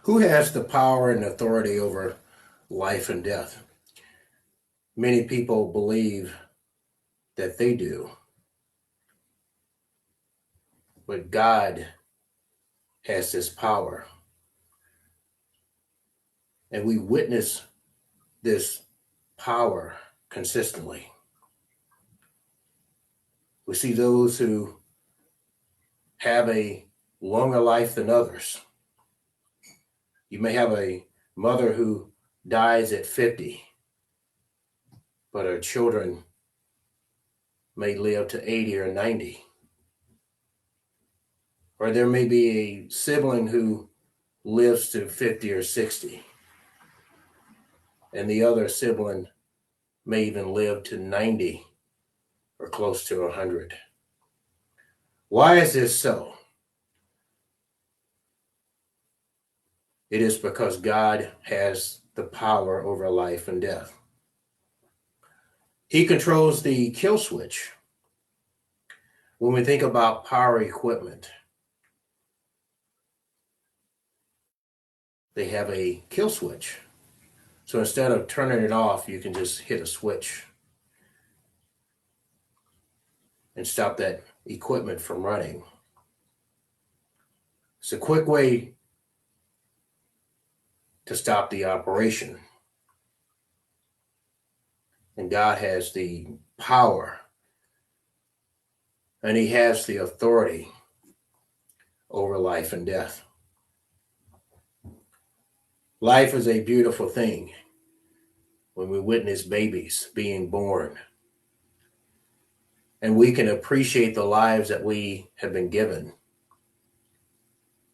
Who has the power and authority over life and death? Many people believe that they do, but God has this power. And we witness this power consistently. We see those who have a longer life than others. You may have a mother who dies at 50, but her children may live to 80 or 90. Or there may be a sibling who lives to 50 or 60, and the other sibling may even live to 90 or close to 100. Why is this so? It is because God has the power over life and death. He controls the kill switch. When we think about power equipment, they have a kill switch. So instead of turning it off, you can just hit a switch and stop that equipment from running. It's a quick way to stop the operation. And God has the power, and He has the authority over life and death. Life is a beautiful thing when we witness babies being born, and we can appreciate the lives that we have been given,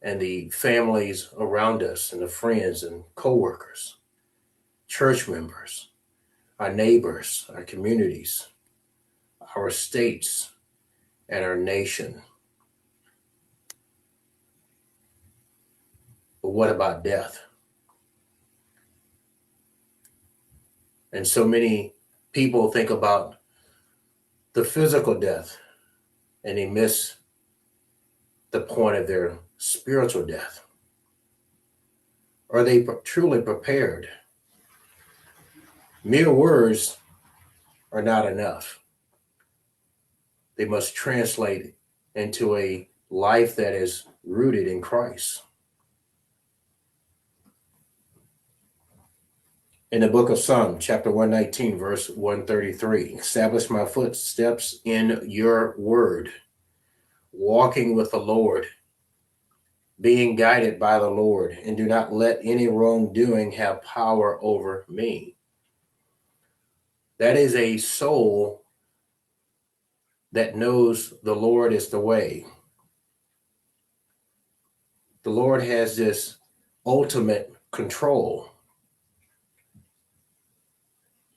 and the families around us, and the friends and co-workers, church members, our neighbors, our communities, our states, and our nation. But what about death? And so many people think about the physical death, and they miss the point of their spiritual death. Are they truly prepared? Mere words are not enough. They must translate into a life that is rooted in Christ. In the book of Psalms, chapter 119, verse 133, establish my footsteps in your word, walking with the Lord, being guided by the Lord, and do not let any wrongdoing have power over me. That is a soul that knows the Lord is the way. The Lord has this ultimate control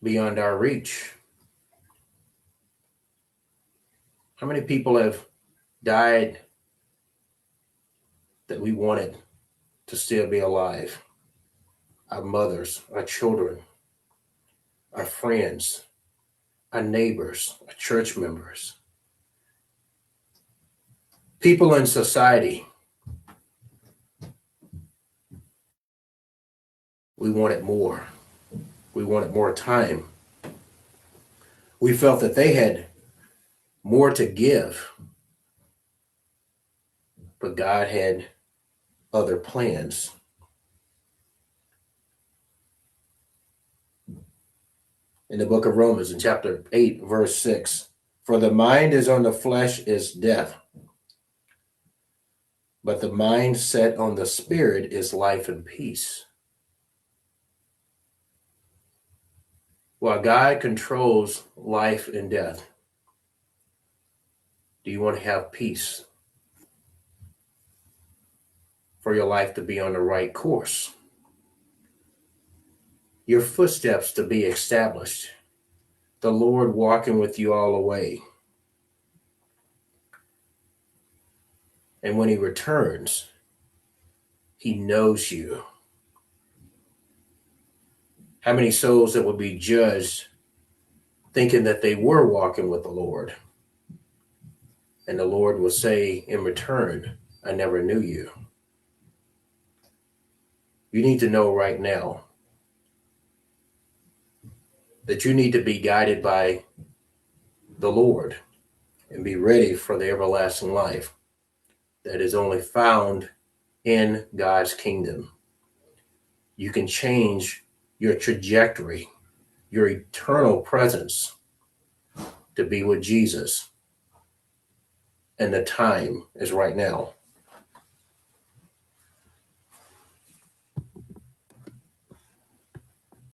beyond our reach. How many people have died that we wanted to still be alive? Our mothers, our children, our friends, our neighbors, our church members, people in society. We wanted more. We wanted more time. We felt that they had more to give, but God had other plans. In the book of Romans, in chapter 8, verse 6, for the mind is on the flesh is death, but the mind set on the spirit is life and peace. While God controls life and death, do you want to have peace for your life to be on the right course? Your footsteps to be established, the Lord walking with you all the way. And when He returns, He knows you. How many souls that will be judged thinking that they were walking with the Lord? And the Lord will say in return, I never knew you. You need to know right now that you need to be guided by the Lord and be ready for the everlasting life that is only found in God's kingdom. You can change your trajectory, your eternal presence to be with Jesus. And the time is right now.